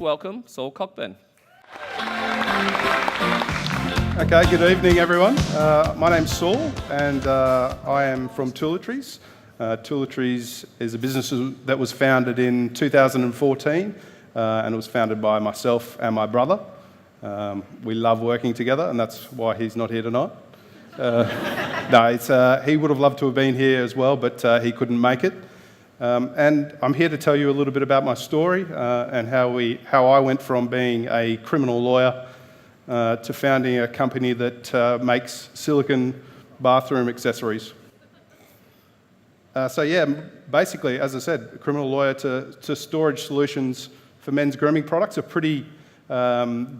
welcome Saul Cockburn. Okay, good evening everyone. My name's Saul and I am from Tooletries. Tooletries is a business that was founded in 2014 and it was founded by myself and my brother. We love working together and that's why he's not here tonight. He would have loved to have been here as well, but he couldn't make it. And I'm here to tell you a little bit about my story and how I went from being a criminal lawyer to founding a company that makes silicone bathroom accessories. Basically, as I said, a criminal lawyer to storage solutions for men's grooming products, a pretty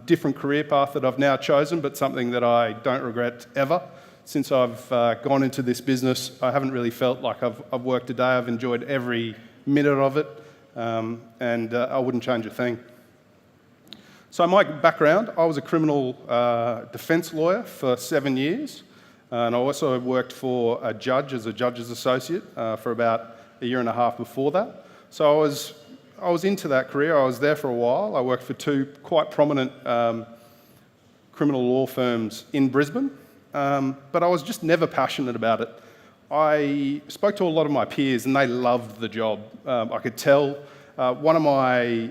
different career path that I've now chosen, but something that I don't regret ever. Since I've gone into this business, I haven't really felt like I've worked a day. I've enjoyed every minute of it, and I wouldn't change a thing. So my background, I was a criminal defence lawyer for 7 years, and I also worked for a judge as a judge's associate for about a year and a half before that. So I was into that career. I was there for a while. I worked for two quite prominent criminal law firms in Brisbane, but I was just never passionate about it. I spoke to a lot of my peers and they loved the job. I could tell. One of my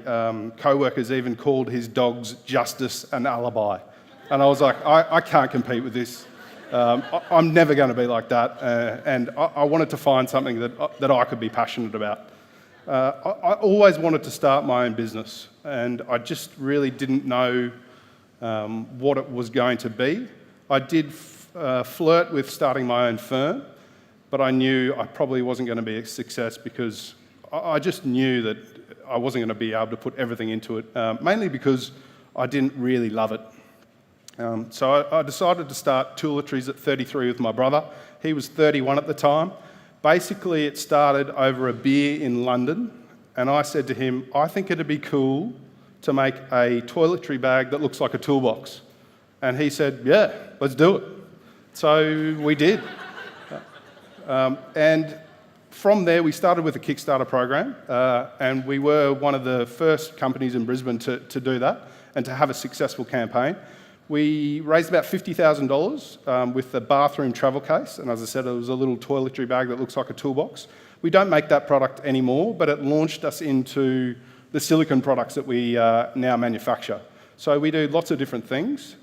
co-workers even called his dogs Justice an Alibi. And I was like, I can't compete with this. I'm never going to be like that. And I wanted to find something that I could be passionate about. I always wanted to start my own business. And I just really didn't know what it was going to be. I did flirt with starting my own firm, but I knew I probably wasn't going to be a success because I just knew that I wasn't going to be able to put everything into it, mainly because I didn't really love it. So I decided to start Tooletries at 33 with my brother. He was 31 at the time. Basically, it started over a beer in London, and I said to him, I think it'd be cool to make a toiletry bag that looks like a toolbox. And he said, yeah, let's do it. So we did. And from there, we started with a Kickstarter program, and we were one of the first companies in Brisbane to do that and to have a successful campaign. We raised about $50,000 with the bathroom travel case, and as I said, it was a little toiletry bag that looks like a toolbox. We don't make that product anymore, but it launched us into the silicone products that we now manufacture. So we do lots of different things.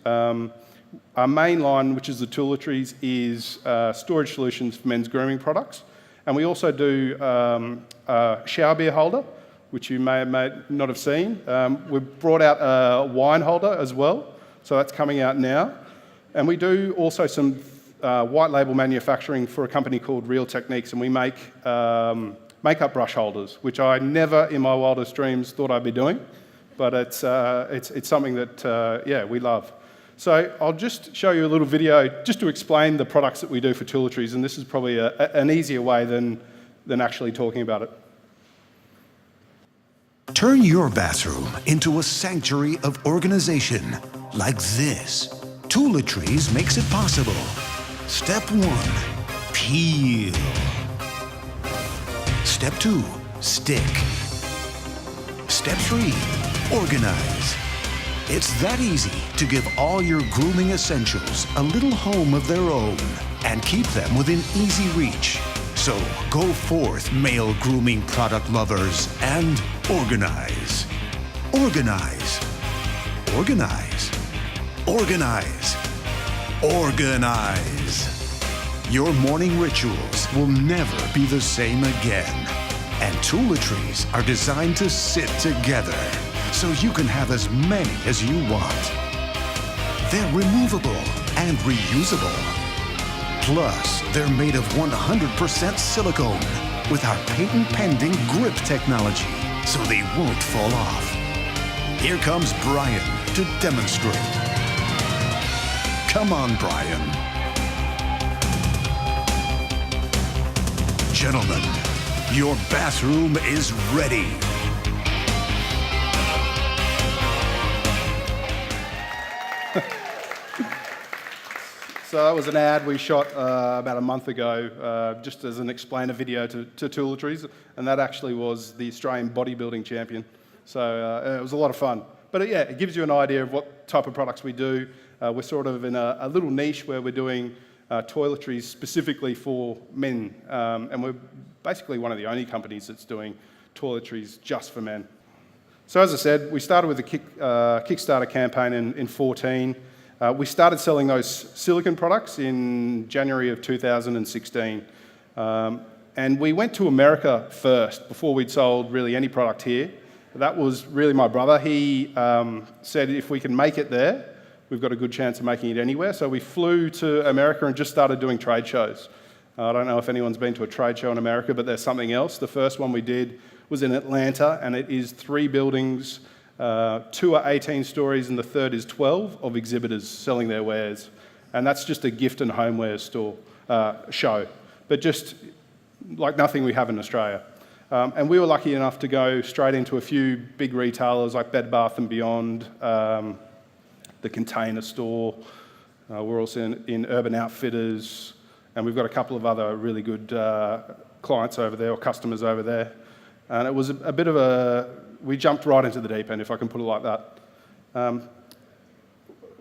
Our main line, which is the Tooletries, is storage solutions for men's grooming products. And we also do a shower beer holder, which you may not have seen. We've brought out a wine holder as well, so that's coming out now. And we do also some white label manufacturing for a company called Real Techniques, and we make makeup brush holders, which I never in my wildest dreams thought I'd be doing, but it's something that, we love. So I'll just show you a little video just to explain the products that we do for Tooletries, and this is probably an easier way than actually talking about it. Turn your bathroom into a sanctuary of organization like this. Tooletries makes it possible. Step 1, peel. Step 2, stick. Step 3, organize. It's that easy to give all your grooming essentials a little home of their own and keep them within easy reach. So go forth, male grooming product lovers, and organize. Organize. Organize. Organize. Organize. Your morning rituals will never be the same again. And Tooletries are designed to sit together, so you can have as many as you want. They're removable and reusable. Plus, they're made of 100% silicone with our patent-pending grip technology, so they won't fall off. Here comes Brian to demonstrate. Come on, Brian. Gentlemen, your bathroom is ready. So that was an ad we shot about a month ago, just as an explainer video to Tooletries, and that actually was the Australian bodybuilding champion. So it was a lot of fun. But yeah, it gives you an idea of what type of products we do. We're sort of in a little niche where we're doing toiletries specifically for men. And we're basically one of the only companies that's doing toiletries just for men. So as I said, we started with a Kickstarter campaign in 14. We started selling those silicone products in January of 2016. And we went to America first before we'd sold really any product here. That was really my brother. He said if we can make it there, we've got a good chance of making it anywhere. So we flew to America and just started doing trade shows. I don't know if anyone's been to a trade show in America, but there's something else. The first one we did was in Atlanta, and it is 3 buildings, 2 are 18 stories, and the third is 12 of exhibitors selling their wares. And that's just a gift and homeware store show, but just like nothing we have in Australia. And we were lucky enough to go straight into a few big retailers like Bed Bath & Beyond, the Container Store. We're also in Urban Outfitters, and we've got a couple of other really good clients over there, or customers over there. And it was a bit of we jumped right into the deep end, if I can put it like that.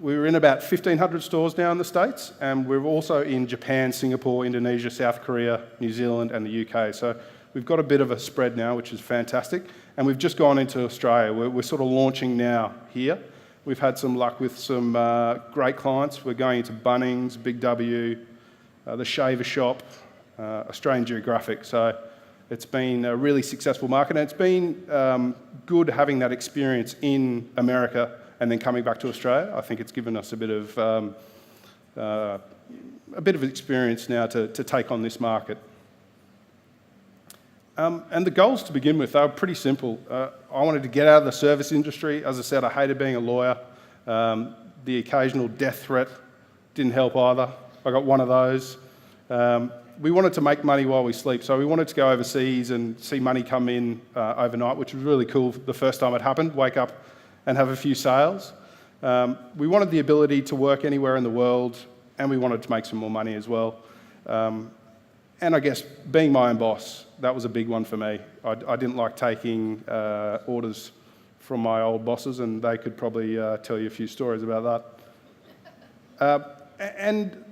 We were in about 1,500 stores now in the States, and we're also in Japan, Singapore, Indonesia, South Korea, New Zealand, and the UK. So we've got a bit of a spread now, which is fantastic. And we've just gone into Australia. We're sort of launching now here. We've had some luck with some great clients. We're going into Bunnings, Big W, the Shaver Shop, Australian Geographic. So it's been a really successful market, and it's been good having that experience in America and then coming back to Australia. I think it's given us a bit of experience now to take on this market. And the goals to begin with, they were pretty simple. I wanted to get out of the service industry. As I said, I hated being a lawyer. The occasional death threat didn't help either. I got one of those. We wanted to make money while we sleep, so we wanted to go overseas and see money come in overnight, which was really cool the first time it happened, wake up and have a few sales. We wanted the ability to work anywhere in the world, and we wanted to make some more money as well. And I guess being my own boss, that was a big one for me. I didn't like taking orders from my old bosses, and they could probably tell you a few stories about that. And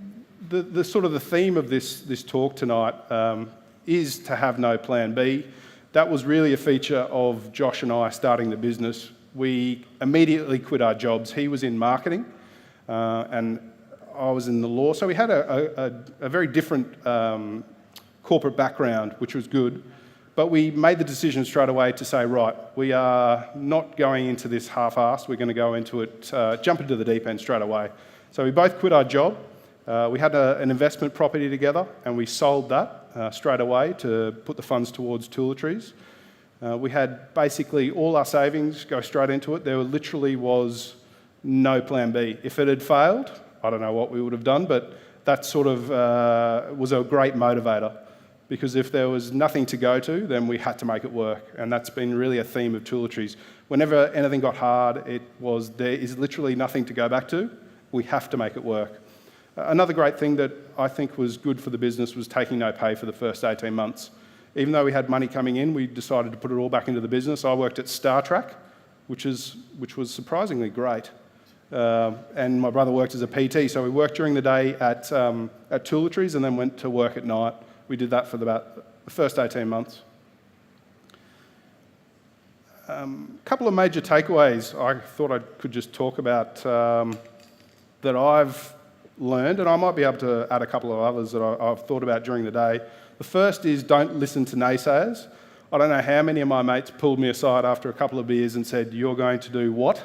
the sort of the theme of this talk tonight is to have no plan B. That was really a feature of Josh and I starting the business. We immediately quit our jobs. He was in marketing, and I was in the law. So we had a very different corporate background, which was good. But we made the decision straight away to say, right, we are not going into this half-assed. We're going to go into it, jump into the deep end straight away. So we both quit our job. We had an investment property together, and we sold that straight away to put the funds towards Tooletries. We had basically all our savings go straight into it. There literally was no plan B. If it had failed, I don't know what we would have done, but that sort of was a great motivator, because if there was nothing to go to, then we had to make it work. And that's been really a theme of Tooletries. Whenever anything got hard, it was there is literally nothing to go back to. We have to make it work. Another great thing that I think was good for the business was taking no pay for the first 18 months. Even though we had money coming in, we decided to put it all back into the business. I worked at Star Trek, which was surprisingly great. And my brother worked as a PT, so we worked during the day at Tooletries and then went to work at night. We did that for about the first 18 months. A couple of major takeaways I thought I could just talk about that I've learned, and I might be able to add a couple of others that I've thought about during the day. The first is don't listen to naysayers. I don't know how many of my mates pulled me aside after a couple of beers and said, "You're going to do what?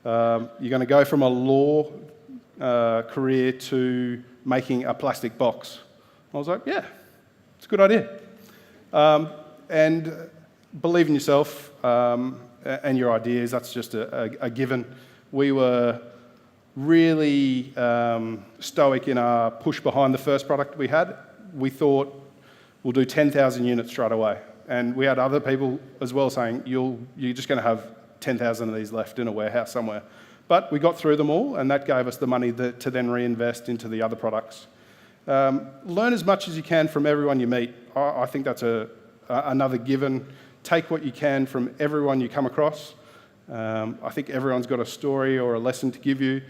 You're going to go from a law career to making a plastic box." I was like, yeah, it's a good idea. And believe in yourself and your ideas. That's just a given. We were really stoic in our push behind the first product we had. We thought we'll do 10,000 units straight away. And we had other people as well saying, you're just going to have 10,000 of these left in a warehouse somewhere. But we got through them all, and that gave us the money to then reinvest into the other products. Learn as much as you can from everyone you meet. I think that's another given. take what you can from everyone you come across. I think everyone's got a story or a lesson to give you.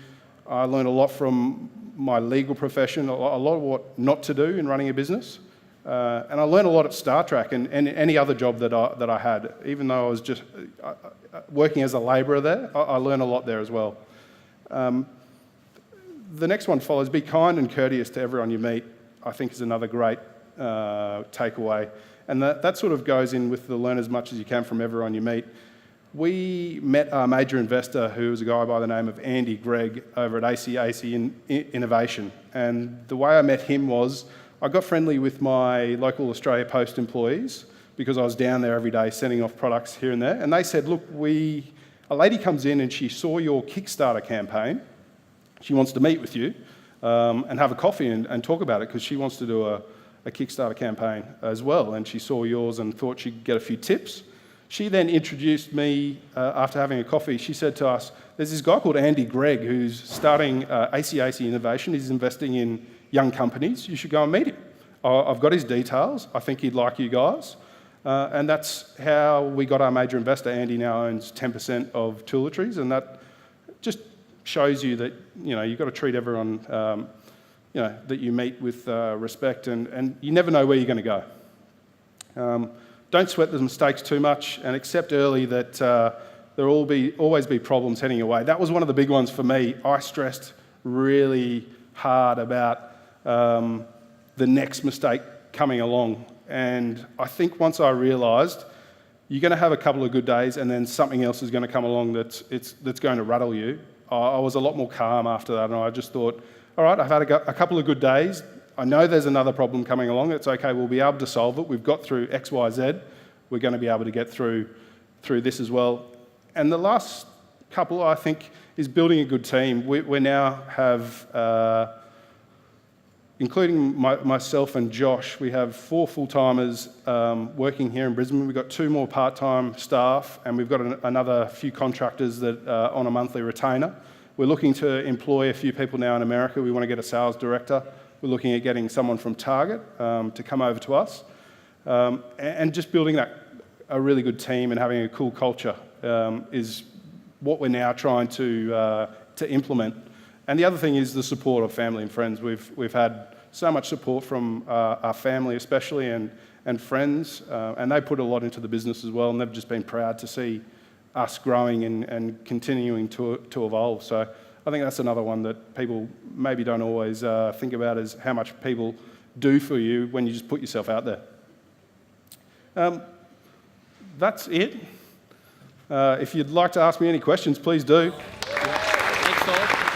I learned a lot from my legal profession, a lot of what not to do in running a business. And I learned a lot at Star Trek and any other job that I had. Even though I was just working as a labourer there, I learned a lot there as well. The next one follows, be kind and courteous to everyone you meet, I think is another great takeaway. And that sort of goes in with the learn as much as you can from everyone you meet. We met our major investor, who was a guy by the name of Andy Gregg over at AC Innovation. And the way I met him was I got friendly with my local Australia Post employees because I was down there every day sending off products here and there. And they said, look, a lady comes in and she saw your Kickstarter campaign. She wants to meet with you and have a coffee and talk about it because she wants to do a Kickstarter campaign as well. And she saw yours and thought she'd get a few tips. She then introduced me after having a coffee. She said to us, there's this guy called Andy Gregg who's starting AC Innovation. He's investing in young companies. You should go and meet him. I've got his details. I think he'd like you guys. And that's how we got our major investor. Andy now owns 10% of Tooletries, and that just shows you that you've got to treat everyone that you meet with respect, and you never know where you're going to go. Don't sweat the mistakes too much, and accept early that there will always be problems heading your way. That was one of the big ones for me. I stressed really hard about the next mistake coming along, and I think once I realised you're going to have a couple of good days, and then something else is going to come along that's going to rattle you. I was a lot more calm after that, and I just thought, all right, I've had a couple of good days. I know there's another problem coming along. It's okay, we'll be able to solve it. We've got through X, Y, Z. We're going to be able to get through this as well. And the last couple, I think, is building a good team. We now have, including myself and Josh, we have 4 full-timers working here in Brisbane. We've got 2 more part-time staff, and we've got another few contractors that are on a monthly retainer. We're looking to employ a few people now in America. We want to get a sales director. We're looking at getting someone from Target to come over to us. And just building a really good team and having a cool culture is what we're now trying to implement. And the other thing is the support of family and friends. We've had so much support from our family especially and friends, and they put a lot into the business as well, and they've just been proud to see us growing and continuing to evolve. So I think that's another one that people maybe don't always think about, is how much people do for you when you just put yourself out there. That's it. If you'd like to ask me any questions, please do. Thanks, Saul.